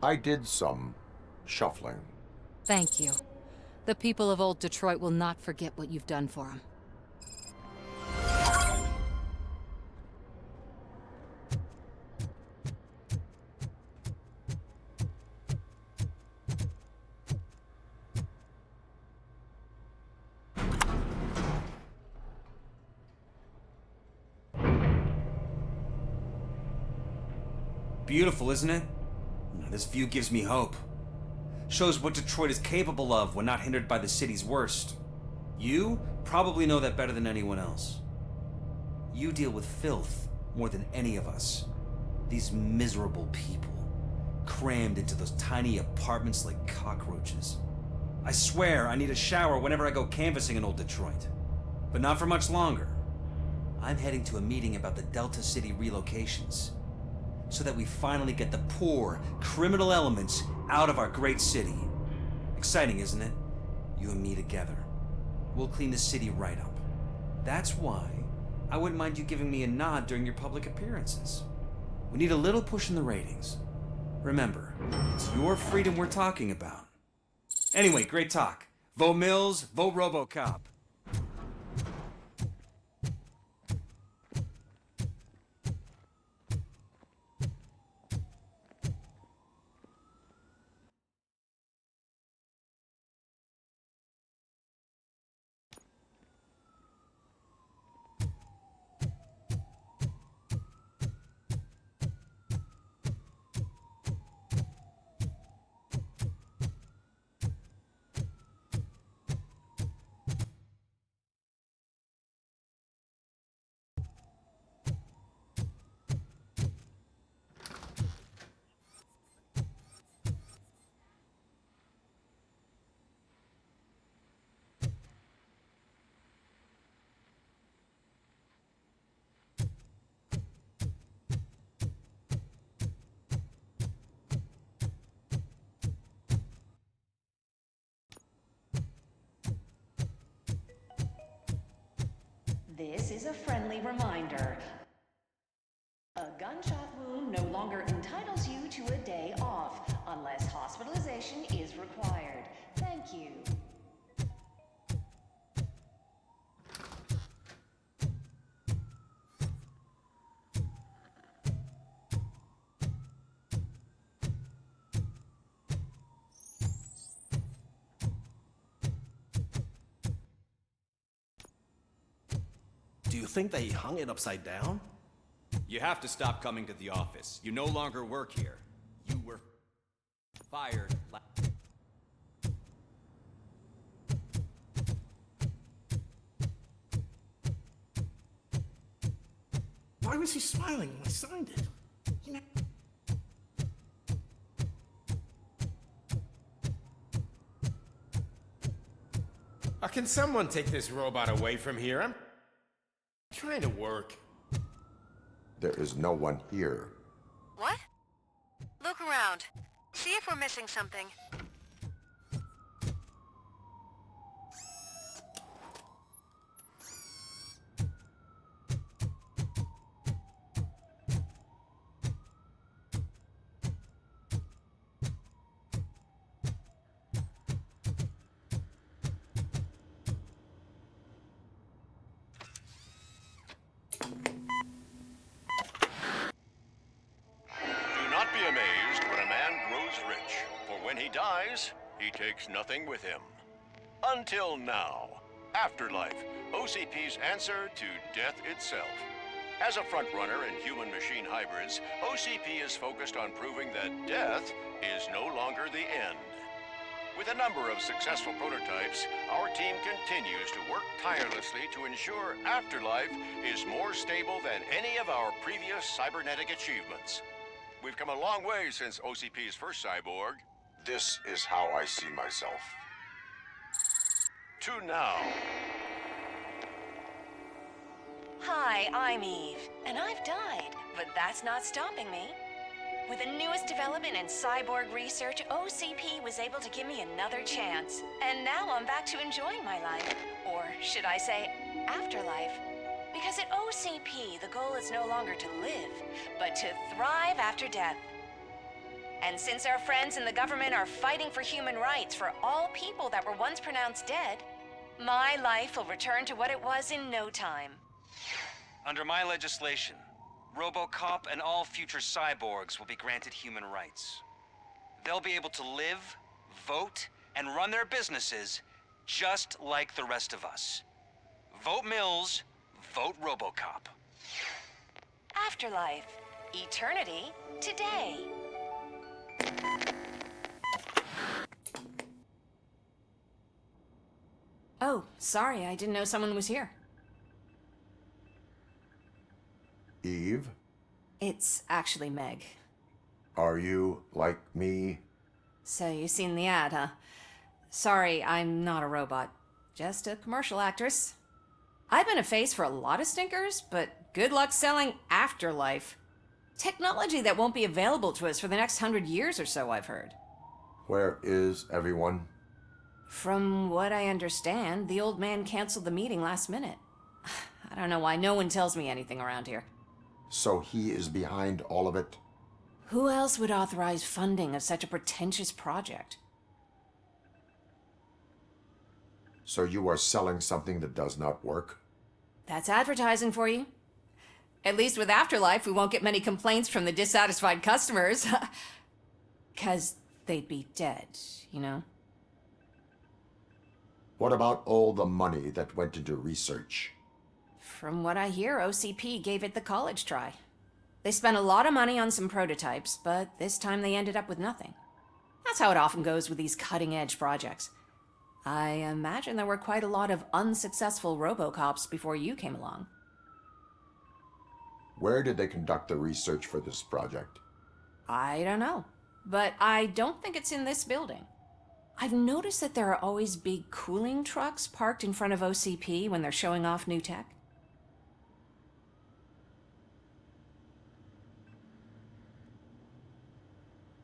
I did some shuffling. Thank you. The people of Old Detroit will not forget what you've done for them. Beautiful, isn't it? This view gives me hope. Shows what Detroit is capable of when not hindered by the city's worst. You probably know that better than anyone else. You deal with filth more than any of us. These miserable people, crammed into those tiny apartments like cockroaches. I swear I need a shower whenever I go canvassing in Old Detroit. But not for much longer. I'm heading to a meeting about the Delta City relocations, so that we finally get the poor, criminal elements out of our great city. Exciting, isn't it? You and me together. We'll clean the city right up. That's why I wouldn't mind you giving me a nod during your public appearances. We need a little push in the ratings. Remember, it's your freedom we're talking about. Anyway, great talk. Vote Mills, vote RoboCop. This is a friendly reminder. A gunshot wound no longer entitles you to a day off, unless hospitalization is required. Thank you. Do you think they hung it upside down? You have to stop coming to the office. You no longer work here. You were fired Why was he smiling when I signed it? Can someone take this robot away from here? I'm trying to work. There is no one here. What? Look around. See if we're missing something. when he dies, he takes nothing with him. Until now. Afterlife, OCP's answer to death itself. As a frontrunner in human-machine hybrids, OCP is focused on proving that death is no longer the end. With a number of successful prototypes, our team continues to work tirelessly to ensure Afterlife is more stable than any of our previous cybernetic achievements. We've come a long way since OCP's first cyborg. This is how I see myself. To now. Hi, I'm Eve, and I've died, but that's not stopping me. With the newest development in cyborg research, OCP was able to give me another chance. And now I'm back to enjoying my life. Or should I say, afterlife. Because at OCP, the goal is no longer to live, but to thrive after death. And since our friends in the government are fighting for human rights for all people that were once pronounced dead, my life will return to what it was in no time. Under my legislation, RoboCop and all future cyborgs will be granted human rights. They'll be able to live, vote, and run their businesses just like the rest of us. Vote Mills, vote RoboCop. Afterlife. Eternity. Today. Oh, sorry, I didn't know someone was here. Eve? It's actually Meg. Are you like me? So you've seen the ad, huh? Sorry, I'm not a robot. Just a commercial actress. I've been a face for a lot of stinkers, but good luck selling Afterlife. Technology that won't be available to us for the next 100 years or so, I've heard. Where is everyone? From what I understand, the old man canceled the meeting last minute. I don't know why no one tells me anything around here. So he is behind all of it? Who else would authorize funding of such a pretentious project? So you are selling something that does not work? That's advertising for you. At least with Afterlife, we won't get many complaints from the dissatisfied customers. 'Cause they'd be dead, you know? What about all the money that went into research? From what I hear, OCP gave it the college try. They spent a lot of money on some prototypes, but this time they ended up with nothing. That's how it often goes with these cutting-edge projects. I imagine there were quite a lot of unsuccessful RoboCops before you came along. Where did they conduct the research for this project? I don't know, but I don't think it's in this building. I've noticed that there are always big cooling trucks parked in front of OCP when they're showing off new tech.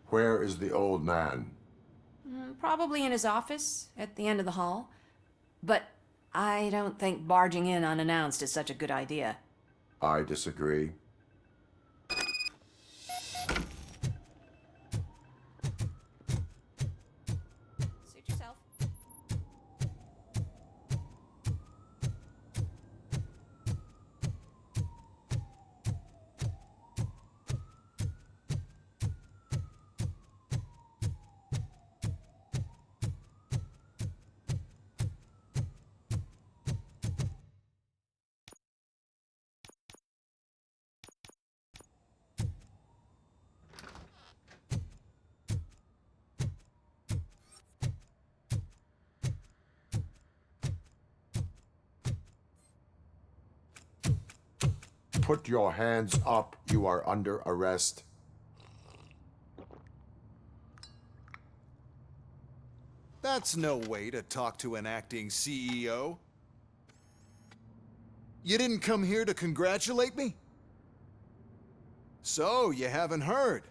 Where is the old man? Probably in his office, at the end of the hall. But I don't think barging in unannounced is such a good idea. I disagree. Suit yourself. Put your hands up. You are under arrest. That's no way to talk to an acting CEO. You didn't come here to congratulate me? So, you haven't heard.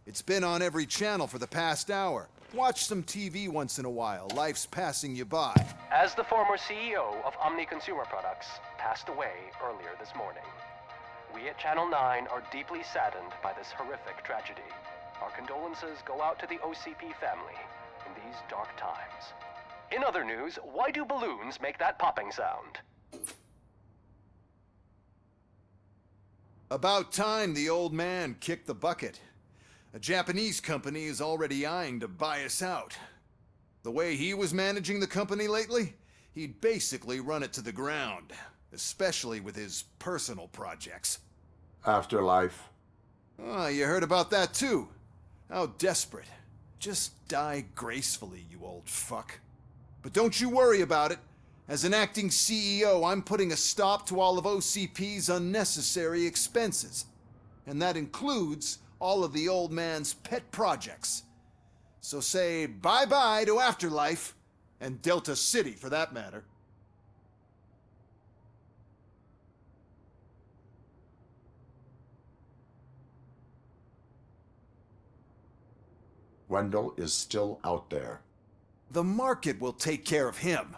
It's been on every channel for the past hour. Watch some TV once in a while. Life's passing you by. As the former CEO of Omni Consumer Products passed away earlier this morning, we at Channel 9 are deeply saddened by this horrific tragedy. Our condolences go out to the OCP family in these dark times. In other news, why do balloons make that popping sound? About time the old man kicked the bucket. A Japanese company is already eyeing to buy us out. The way he was managing the company lately, he'd basically run it to the ground, especially with his personal projects. Afterlife. Oh, you heard about that too. How desperate. Just die gracefully, you old fuck. But don't you worry about it. As an acting CEO, I'm putting a stop to all of OCP's unnecessary expenses. And that includes all of the old man's pet projects. So say bye-bye to Afterlife, and Delta City for that matter. Wendell is still out there. The market will take care of him.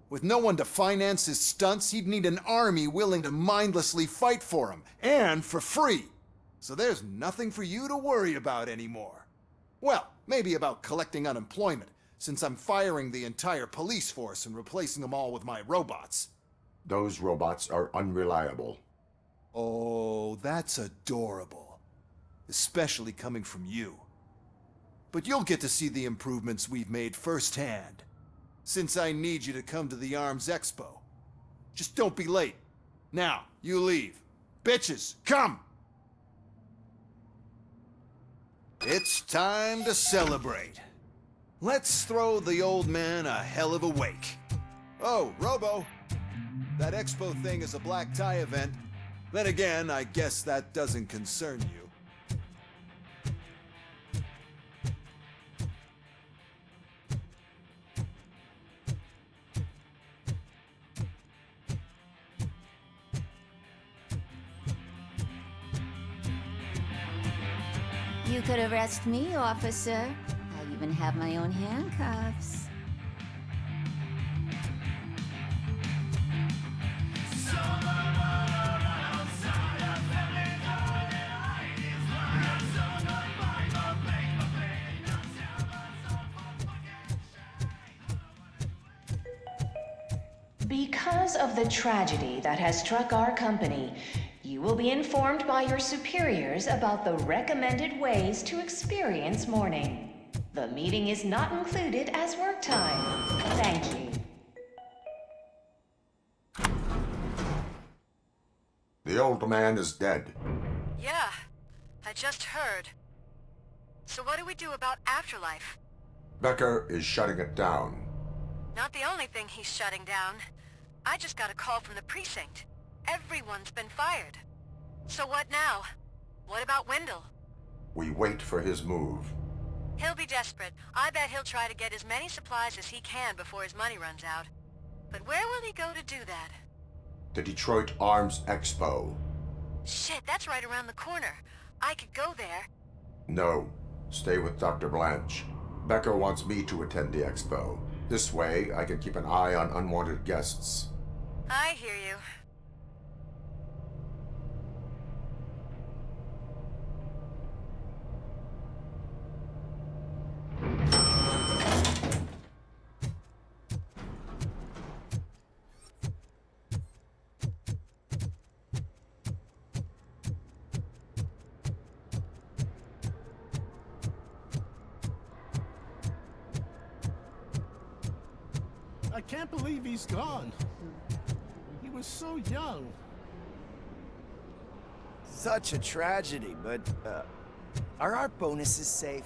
With no one to finance his stunts, he'd need an army willing to mindlessly fight for him, and for free. So there's nothing for you to worry about anymore. Well, maybe about collecting unemployment, since I'm firing the entire police force and replacing them all with my robots. Those robots are unreliable. Oh, that's adorable. Especially coming from you. But you'll get to see the improvements we've made firsthand, since I need you to come to the Arms Expo. Just don't be late. Now, you leave. Bitches, come! It's time to celebrate. Let's throw the old man a hell of a wake. Oh, Robo, that expo thing is a black tie event. Then again, I guess that doesn't concern you. You could arrest me, officer. I even have my own handcuffs. Because of the tragedy that has struck our company, you will be informed by your superiors about the recommended ways to experience mourning. The meeting is not included as work time. Thank you. The old man is dead. Yeah, I just heard. So what do we do about Afterlife? Becker is shutting it down. Not the only thing he's shutting down. I just got a call from the precinct. Everyone's been fired. So what now? What about Wendell? We wait for his move. He'll be desperate. I bet he'll try to get as many supplies as he can before his money runs out. But where will he go to do that? The Detroit Arms Expo. Shit, that's right around the corner. I could go there. No. Stay with Dr. Blanche. Becker wants me to attend the expo. This way, I can keep an eye on unwanted guests. I hear you. I can't believe he's gone. He was so young. Such a tragedy, but, are our bonuses safe?